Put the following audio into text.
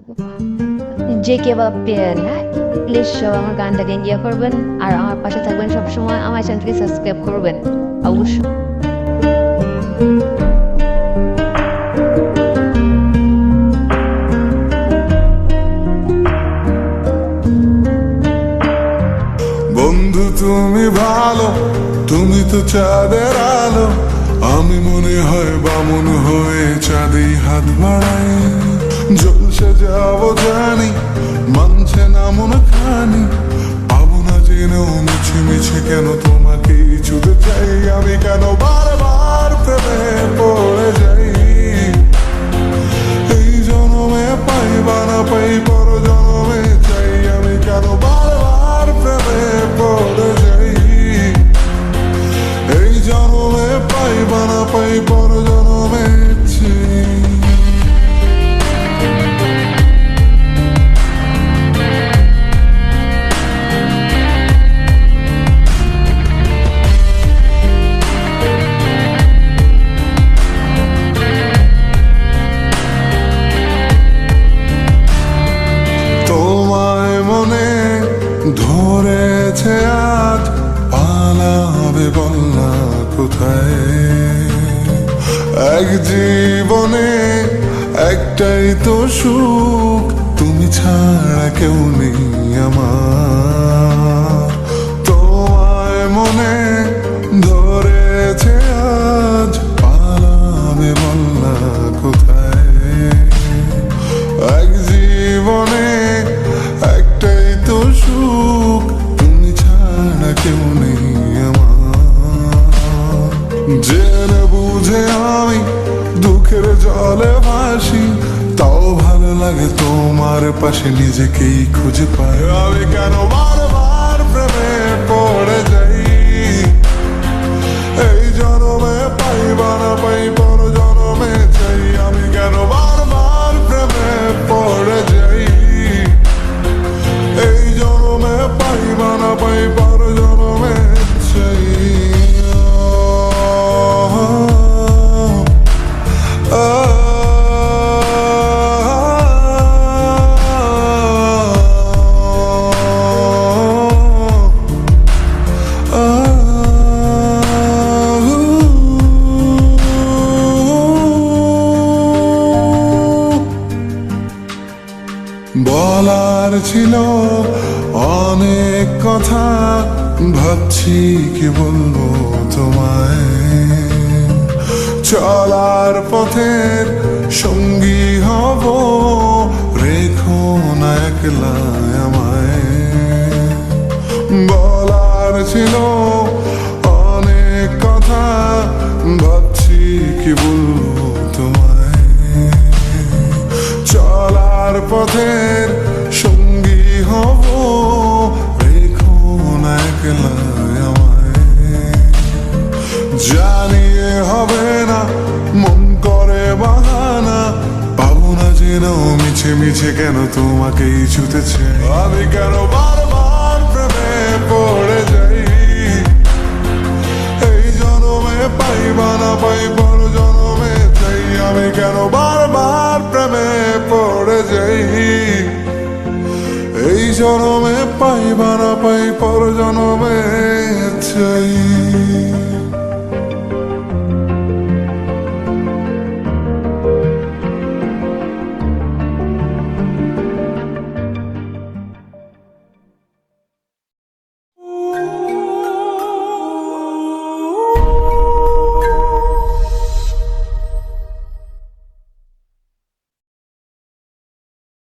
যে কে বা পেন, হ্যাঁ প্লিজ সব আমার গানটাকে এনজয় করবেন আর আমার পাশে থাকবেন সবসময়। আমার চ্যানেলকে সাবস্ক্রাইব করবেন অবশ্যই। বন্ধু তুমি ভালো, তুমি তো চাঁদের আলো। আমি মনে হয় বামুন হয়ে চাঁদেই হাত বাড়াই। জলসে যাবো জানি, মানছে না মন খানি। পাবো না জেনেও মিছে মিছে কেন তোমাকেই ছুতে চাই। আমি কেন বারবার প্রেমে পড়ে যাই। এই জনমে পাই বা না পাই, পর জনমে চাই। আমি কেন বারবার প্রেমে পড়ে যাই। এই জনমে পাই বা না পাই, পর জনমে চাই। তোমায় মনে ধরেছে আজ, পালাবে বলনা কোথায়। এক জীবনে একটাই তো সুখ, তুমি ছাড়া কেউ নেই আমার। তোমায় মনে ধরেছে আজ, পালাবে বলনা কোথায়। এক জীবনে একটাই তো সুখ, তুমি ছাড়া কেউ নেই আমার। জেনে বুঝে আমি দুঃখের জলে ভাসি, তাও ভালো লাগে তোমার পাশে নিজেকেই খুঁজে পাই। আমি কেন বারবার প্রেমে পড়ে যাই। এই জনমে পাই বা না পাই, পর জনমে চাই। আমি কেন বারবার প্রেমে পড়ে যাই। এই জনমে পাই বা না পাই, পর জনমে চাই। বলার ছিল অনেক কথা, ভাবছি কি বলবো তোমায়। চলার পথের সঙ্গী হব, রেখো না একলা আমায়। বলার ছিল অনেক কথা, ভাবছি কি বলবো তোমায়। চলার পথের সঙ্গী হব, রেখো না একলা আমায়। জানিয়ে হবে না, মন করে বাহানা। পাবো না জেনেও মিছে মিছে কেন তোমাকেই ছুতেছে। আমি কেন বারবার প্রেমে পড়ে যাই। এই জনমে পাই বা না পাই, পর জনমে চাই। আমি কেন বারবার প্রেমে পড়ে যাই। এই জনমে পাই বা না পাই, পর জনমে চাই।